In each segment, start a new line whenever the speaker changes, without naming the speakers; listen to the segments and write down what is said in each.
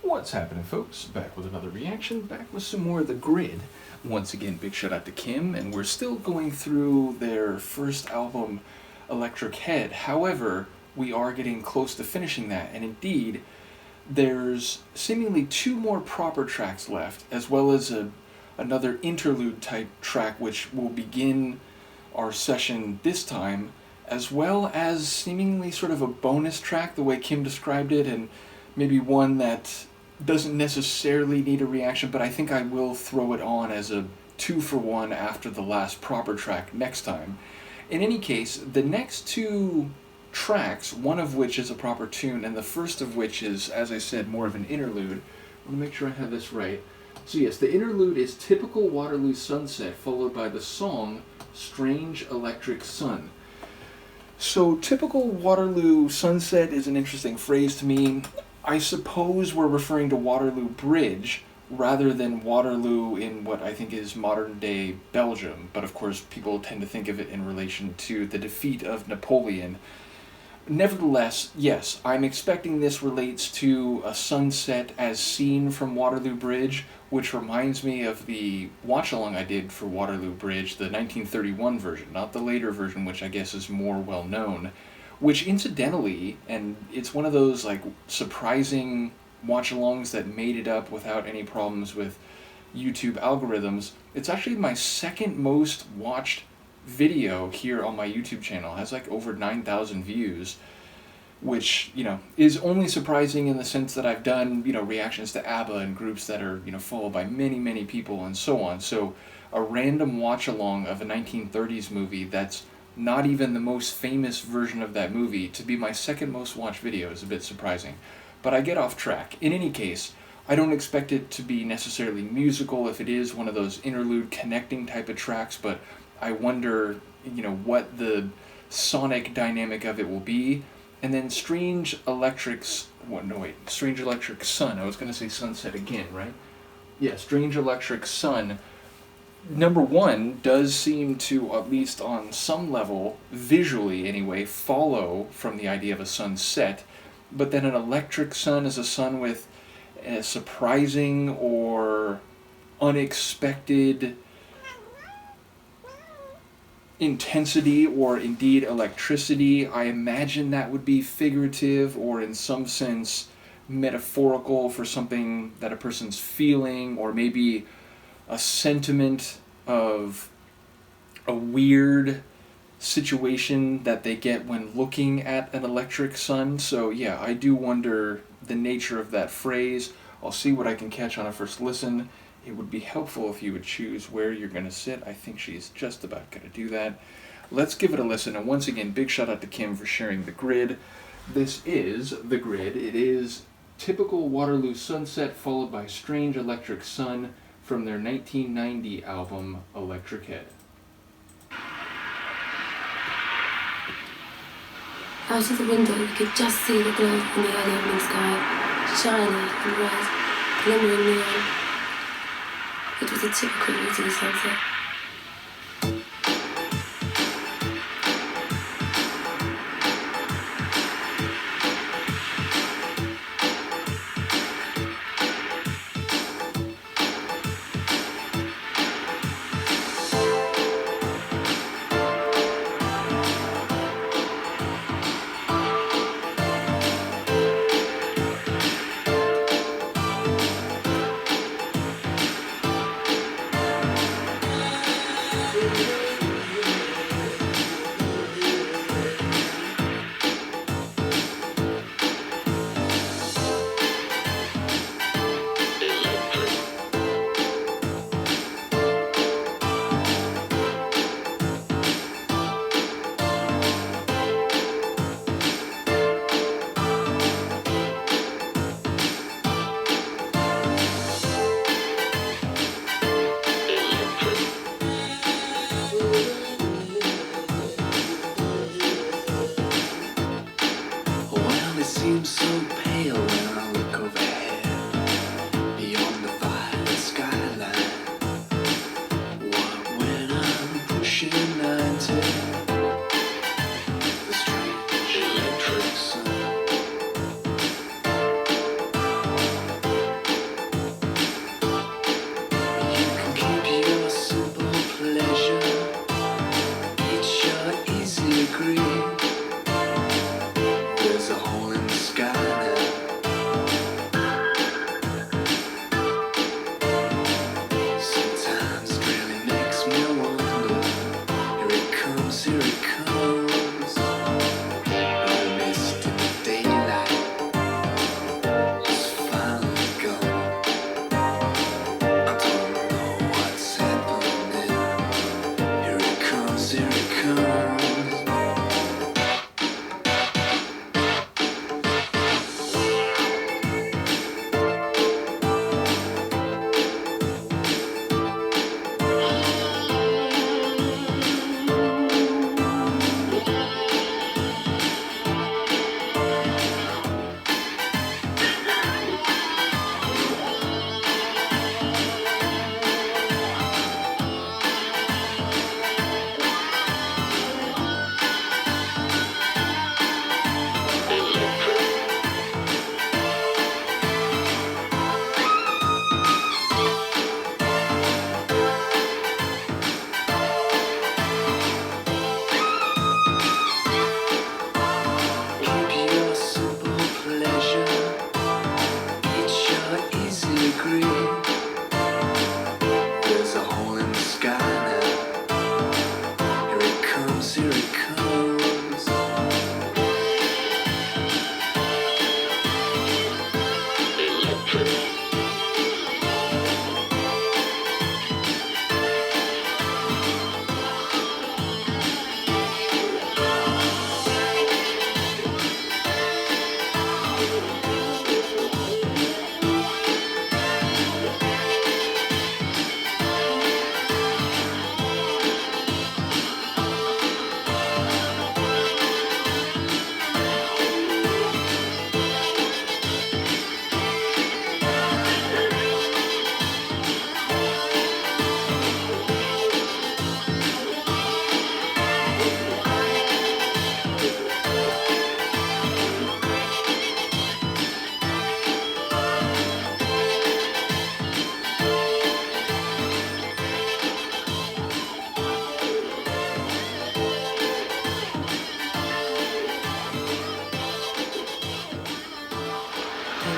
What's happening, folks? Back with another reaction, back with some more of The Grid. Once again, big shout out to Kim, and we're still going through their first album, Electric Head. However, we are getting close to finishing that, and indeed, there's seemingly 2 more proper tracks left, as well as another interlude type track which will begin our session this time, as well as seemingly sort of a bonus track, the way Kim described it, and maybe one that doesn't necessarily need a reaction, but I think I will throw it on as a 2-for-1 after the last proper track next time. In any case, the next 2 tracks, one of which is a proper tune, and the first of which is, as I said, more of an interlude. I want to make sure I have this right. So yes, the interlude is Typical Waterloo Sunset, followed by the song Strange Electric Sun. So, Typical Waterloo Sunset is an interesting phrase to me. I suppose we're referring to Waterloo Bridge rather than Waterloo in what I think is modern-day Belgium, but of course people tend to think of it in relation to the defeat of Napoleon. Nevertheless, yes, I'm expecting this relates to a sunset as seen from Waterloo Bridge, which reminds me of the watch-along I did for Waterloo Bridge, the 1931 version, not the later version, which I guess is more well-known, which incidentally, and it's one of those like surprising watch-alongs that made it up without any problems with YouTube algorithms, it's actually my second most watched video here on my YouTube channel. It has like over 9,000 views, which, you know, is only surprising in the sense that I've done, you know, reactions to ABBA and groups that are, you know, followed by many, many people and so on. So a random watch-along of a 1930s movie that's not even the most famous version of that movie to be my second most watched video is a bit surprising. But I get off track. In any case, I don't expect it to be necessarily musical if it is one of those interlude connecting type of tracks, but I wonder, you know, what the sonic dynamic of it will be. And then Strange Electric Sun. I was going to say Sunset again, right? Yeah, Strange Electric Sun. Number 1 does seem to, at least on some level, visually anyway, follow from the idea of a sunset. But then an electric sun is a sun with a surprising or unexpected intensity or indeed electricity. I imagine that would be figurative or in some sense metaphorical for something that a person's feeling, or maybe a sentiment of a weird situation that they get when looking at an electric sun. So yeah, I do wonder the nature of that phrase. I'll see what I can catch on a first listen. It would be helpful if you would choose where you're going to sit. I think she's just about going to do that. Let's give it a listen. And once again, big shout out to Kim for sharing The Grid. This is The Grid. It is Typical Waterloo Sunset, followed by Strange Electric Sun from their 1990 album, Electric Head.
Out of the window, you could just see the glow in the early evening sky, shiny and red, glimmering neon. It was a typical Waterloo sunset.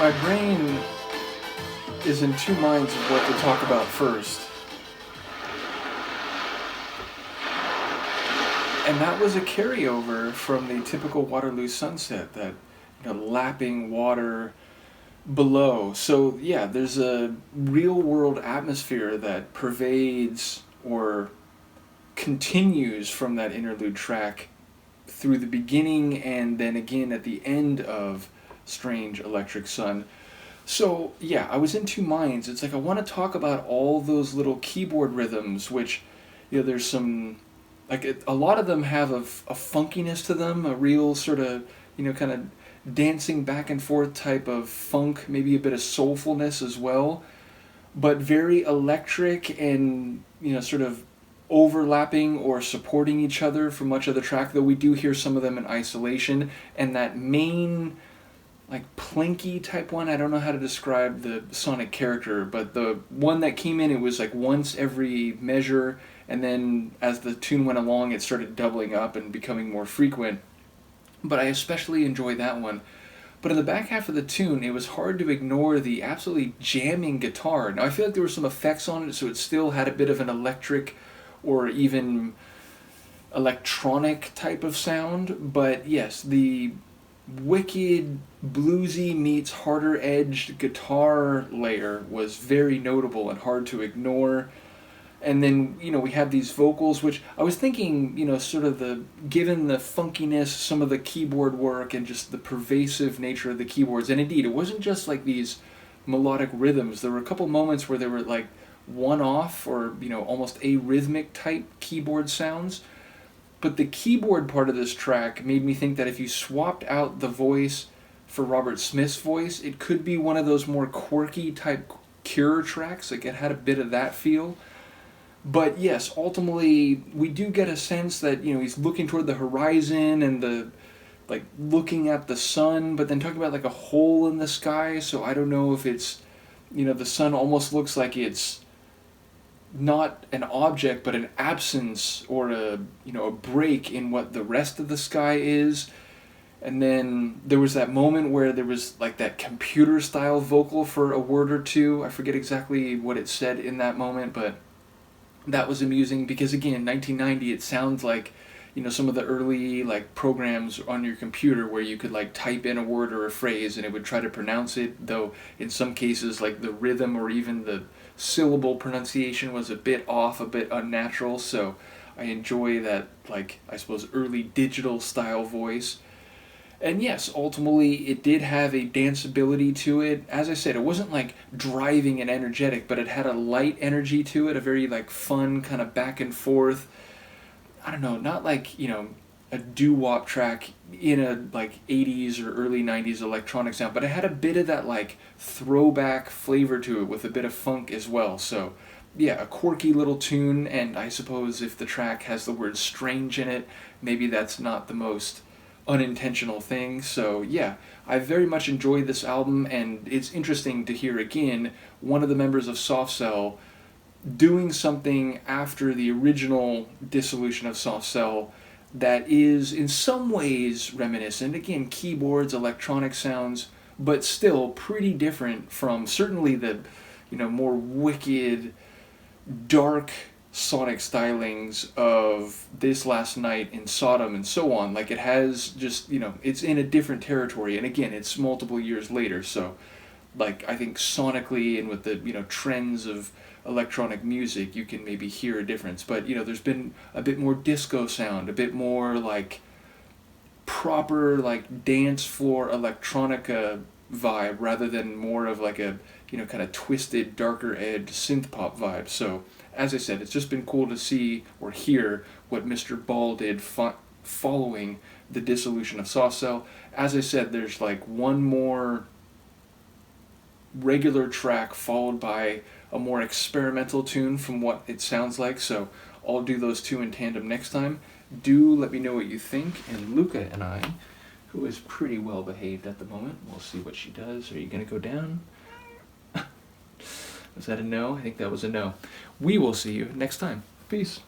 my brain is in two minds of what to talk about first. And that was a carryover from the typical Waterloo Sunset, that lapping water below. So yeah, there's a real world atmosphere that pervades or continues from that interlude track through the beginning and then again at the end of Strange Electric Sun. So yeah, I was in two minds. It's like I want to talk about all those little keyboard rhythms, which there's some a lot of them have a funkiness to them, a real sort of kind of dancing back and forth type of funk, maybe a bit of soulfulness as well, but very electric and sort of overlapping or supporting each other for much of the track, though we do hear some of them in isolation. And that main plinky type one, I don't know how to describe the sonic character, but the one that came in, it was once every measure, and then as the tune went along it started doubling up and becoming more frequent. But I especially enjoy that one. But in the back half of the tune, it was hard to ignore the absolutely jamming guitar. Now I feel like there were some effects on it, so it still had a bit of an electric or even electronic type of sound. But yes, the wicked bluesy meets harder edged guitar layer was very notable and hard to ignore. And then we had these vocals, which I was thinking sort of given the funkiness, some of the keyboard work and just the pervasive nature of the keyboards. And indeed, it wasn't just these melodic rhythms. There were a couple moments where there were one-off or almost arrhythmic type keyboard sounds. But the keyboard part of this track made me think that if you swapped out the voice for Robert Smith's voice, it could be one of those more quirky type Cure tracks. It had a bit of that feel. But yes, ultimately we do get a sense that he's looking toward the horizon and the looking at the sun, but then talking about a hole in the sky. So I don't know if it's the sun almost looks like it's not an object but an absence or a break in what the rest of the sky is. And then there was that moment where there was that computer style vocal for a word or two. I forget exactly what it said in that moment, but that was amusing because again, 1990, it sounds like some of the early programs on your computer where you could type in a word or a phrase and it would try to pronounce it, though in some cases the rhythm or even the syllable pronunciation was a bit off, a bit unnatural. So I enjoy that I suppose early digital style voice. And yes, ultimately it did have a danceability to it. As I said, it wasn't driving and energetic, but it had a light energy to it, a very fun kind of back and forth. I don't know, not a doo-wop track in a 80s or early 90s electronic sound, but it had a bit of that throwback flavor to it with a bit of funk as well. So yeah, a quirky little tune, and I suppose if the track has the word strange in it, maybe that's not the most unintentional thing. So yeah, I very much enjoyed this album, and it's interesting to hear again one of the members of Soft Cell doing something after the original dissolution of Soft Cell that is in some ways reminiscent. Again, keyboards, electronic sounds, but still pretty different from certainly the more wicked, dark sonic stylings of This Last Night in Sodom and so on. It has just, it's in a different territory, and again, it's multiple years later, so I think sonically and with the trends of electronic music, you can maybe hear a difference. But there's been a bit more disco sound, a bit more proper dance floor electronica vibe rather than more of a kind of twisted, darker edge synth pop vibe. So as I said, it's just been cool to see or hear what Mr. Ball did following the dissolution of Soft Cell. As I said, there's one more regular track followed by a more experimental tune from what it sounds like, so I'll do those two in tandem next time. Do let me know what you think, and Luca and I, who is pretty well behaved at the moment, we'll see what she does. Are you going to go down? Was that a no? I think that was a no. We will see you next time. Peace.